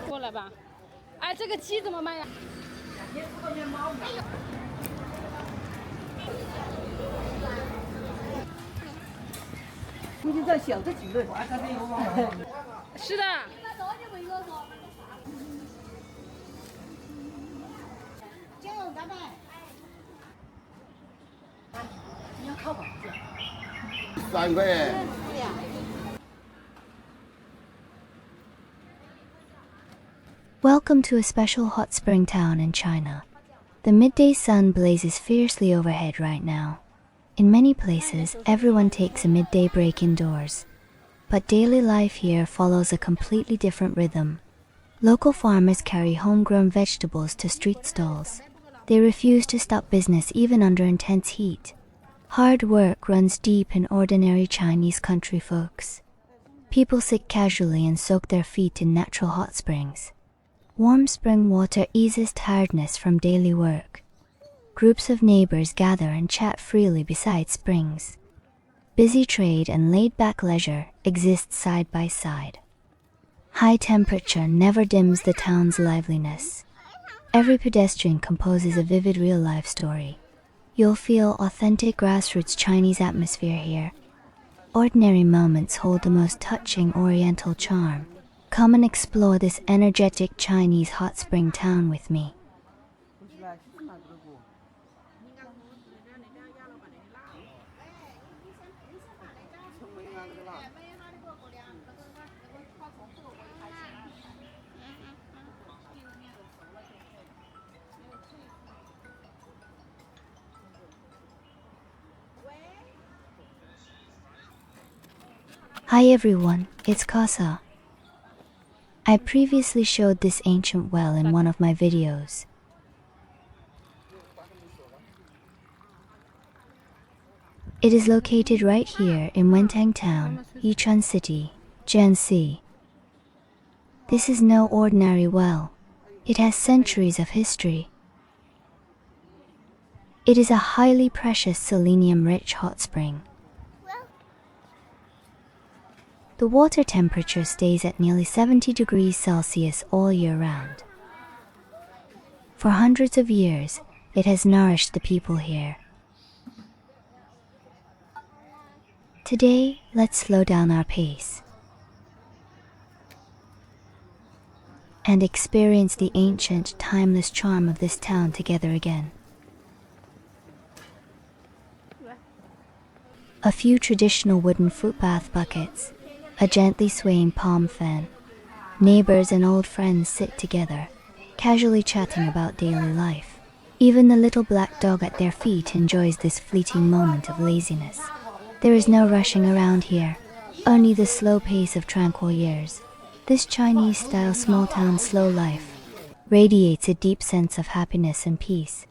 过来吧。哎，这个鸡怎么卖呀？估计这小的几个。是的。你要靠房子。3块。Welcome to a special hot spring town in China. The midday sun blazes fiercely overhead right now. In many places, everyone takes a midday break indoors. But daily life here follows a completely different rhythm. Local farmers carry homegrown vegetables to street stalls. They refuse to stop business even under intense heat. Hard work runs deep in ordinary Chinese country folks. People sit casually and soak their feet in natural hot springs. Warm spring water eases tiredness from daily work. Groups of neighbors gather and chat freely beside springs. Busy trade and laid-back leisure exist side by side. High temperature never dims the town's liveliness. Every pedestrian composes a vivid real-life story. You'll feel authentic grassroots Chinese atmosphere here. Ordinary moments hold the most touching Oriental charm. Come and explore this energetic Chinese hot spring town with me. Hi everyone, it's Casa. I previously showed this ancient well in one of my videos. It is located right here in Wentang Town, Yichuan City, Jiangxi. This is no ordinary well. It has centuries of history. It is a highly precious selenium-rich hot spring. The water temperature stays at nearly 70 degrees Celsius all year round. For hundreds of years, it has nourished the people here. Today, let's slow down our pace and experience the ancient, timeless charm of this town together again. A few traditional wooden footbath buckets, a gently swaying palm fan. Neighbors and old friends sit together, casually chatting about daily life. Even the little black dog at their feet enjoys this fleeting moment of laziness. There is no rushing around here, only the slow pace of tranquil years. This Chinese-style small-town slow life radiates a deep sense of happiness and peace.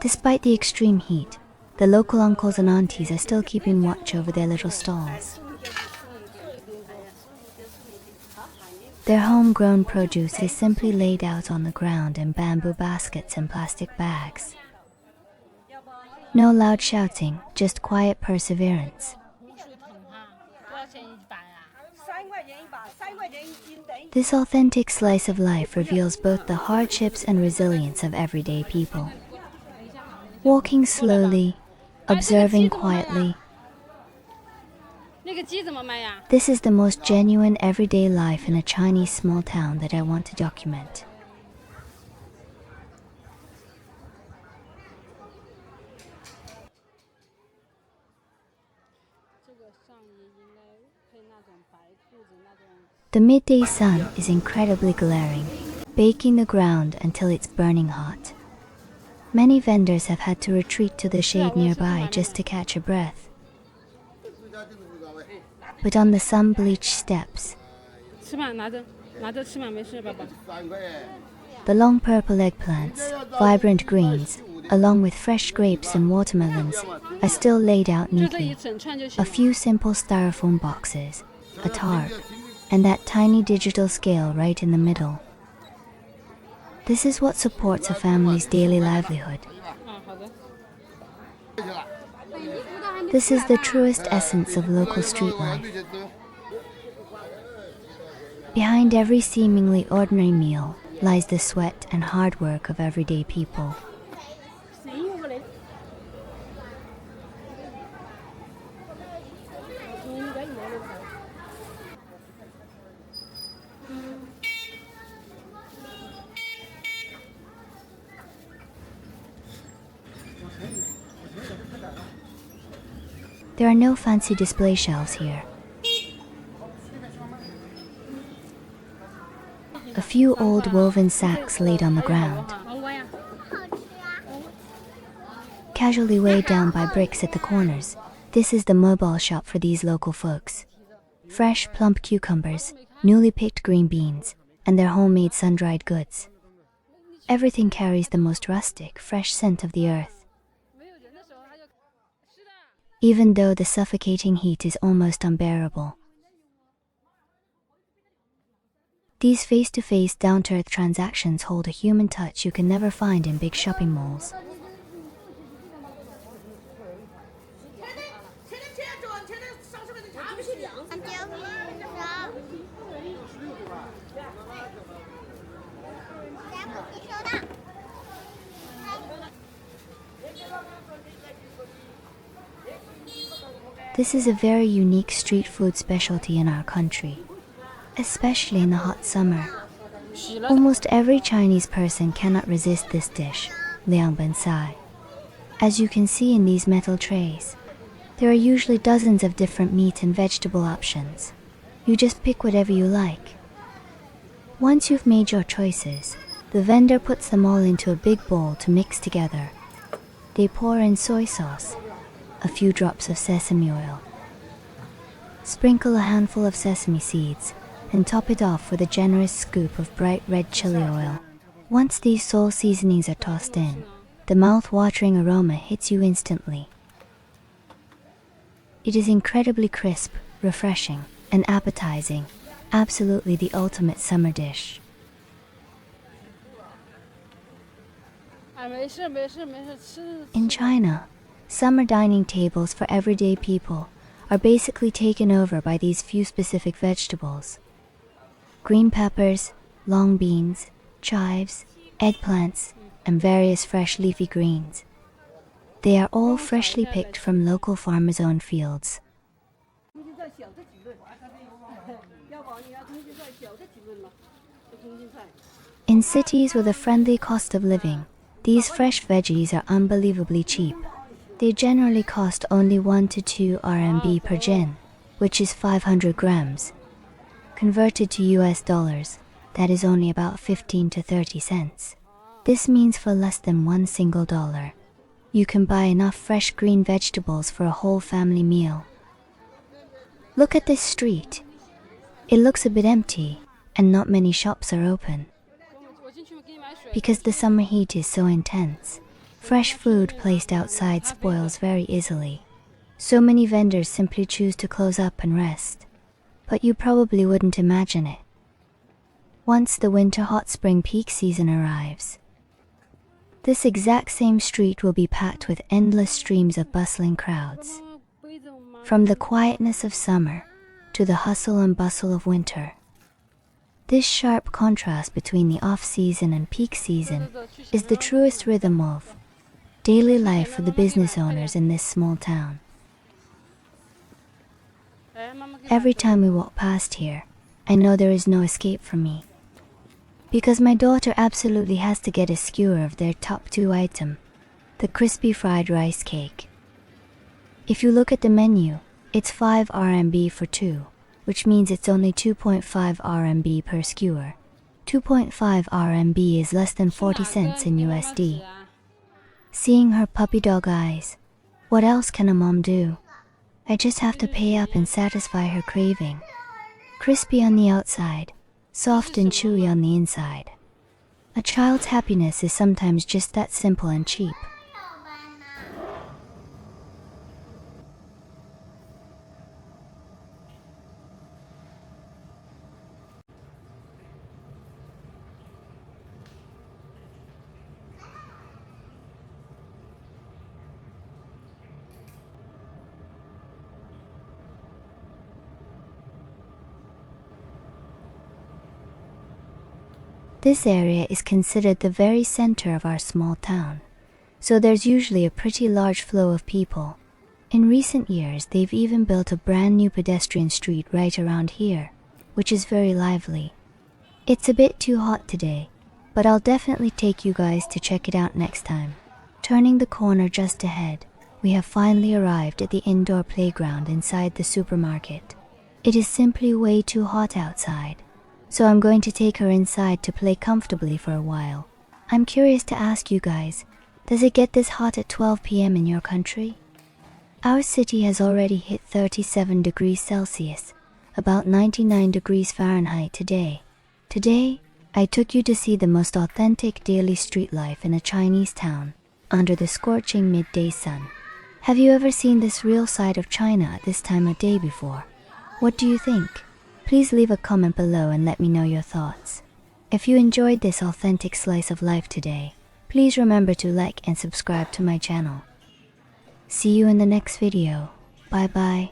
Despite the extreme heat, the local uncles and aunties are still keeping watch over their little stalls. Their homegrown produce is simply laid out on the ground in bamboo baskets and plastic bags. No loud shouting, just quiet perseverance. This authentic slice of life reveals both the hardships and resilience of everyday people. Walking slowly, observing quietly. This is the most genuine everyday life in a Chinese small town that I want to document. The midday sun is incredibly glaring, baking the ground until it's burning hot. Many vendors have had to retreat to the shade nearby just to catch a breath. But on the sun-bleached steps, 拿着吃嘛，没事，爸爸。3块。 The long purple eggplants, vibrant greens, along with fresh grapes and watermelons, are still laid out 就这一 neatly. 整串就行 A 了。 few simple styrofoam boxes, a tarp, and that tiny digital scale right in the middle. This is what supports a family's daily livelihood. 啊，好的。 This is the truest essence of local street life. Behind every seemingly ordinary meal lies the sweat and hard work of everyday people. There are no fancy display shelves here. A few old woven sacks laid on the ground, 黄瓜呀， casually weighed down by bricks at the corners. This is the mobile shop for these local folks. Fresh, plump cucumbers, newly picked green beans, and their homemade sun-dried goods. Everything carries the most rustic, fresh scent of the earth. 没有人的时候他就。是的。 Even though the suffocating heat is almost unbearable. These face-to-face, down-to-earth transactions hold a human touch you can never find in big shopping malls. This is a very unique street food specialty in our country, especially in the hot summer. 洗了。 Almost every Chinese person cannot resist this dish, liang ben sai. As you can see in these metal trays, there are usually dozens of different meat and vegetable options. You just pick whatever you like. Once you've made your choices, the vendor puts them all into a big bowl to mix together. They pour in soy sauce, a few drops of sesame oil, sprinkle a handful of sesame seeds, and top it off with a generous scoop of bright red chili oil. Once these soul seasonings are tossed in, the mouth-watering aroma hits you instantly. It is incredibly crisp, refreshing, and appetizing, absolutely the ultimate summer dish. 哎，没事没事没事，吃。 In China, summer dining tables for everyday people are basically taken over by these few specific vegetables. Green peppers, long beans, chives, eggplants, and various fresh leafy greens. They are all freshly picked from local farmers' own fields. 重新再小这几轮，要不你要重新再小这几轮了，重新再。 In cities with a friendly cost of living, these fresh veggies are unbelievably cheap. They generally cost only 1 to 2 RMB per jin, which is 500 grams. Converted to US dollars, that is only about 15 to 30 cents. This means for less than $1 single, you can buy enough fresh green vegetables for a whole family meal. Look at this street. It looks a bit empty, and not many shops are open. 我进去给你买水。 Because the summer heat is so intense, fresh food placed outside spoils very easily. So many vendors simply choose to close up and rest. But you probably wouldn't imagine it. Once the winter hot spring peak season arrives, this exact same street will be packed with endless streams of bustling crowds. 杯子吗？ From the quietness of summer to the hustle and bustle of winter. This sharp contrast between the off-season and peak season is the truest rhythm of daily life for the business owners in this small town. 哎，妈妈给你。 Every time we walk past here, I know there is no escape for me. Because my daughter absolutely has to get a skewer of their top 2 item, the crispy fried rice cake. If you look at the menu, it's 5 RMB for 2, which means it's only 2.5 RMB per skewer. 2.5 RMB is less than 40 cents in USD. Seeing her puppy dog eyes, what else can a mom do? I just have to pay up and satisfy her craving. Crispy on the outside, soft and chewy on the inside. A child's happiness is sometimes just that simple and cheap. This area is considered the very center of our small town, so there's usually a pretty large flow of people. In recent years, they've even built a brand new pedestrian street right around here, which is very lively. It's a bit too hot today, but I'll definitely take you guys to check it out next time. Turning the corner just ahead, we have finally arrived at the indoor playground inside the supermarket. It is simply way too hot outside, so I'm going to take her inside to play comfortably for a while. I'm curious to ask you guys, does it get this hot at 12 p.m. in your country? Our city has already hit 37 degrees Celsius, about 99 degrees Fahrenheit today. Today, I took you to see the most authentic daily street life in a Chinese town, under the scorching midday sun. Have you ever seen this real side of China at this time of day before? What do you think? Please leave a comment below and let me know your thoughts. If you enjoyed this authentic slice of life today, please remember to like and subscribe to my channel. See you in the next video. Bye bye.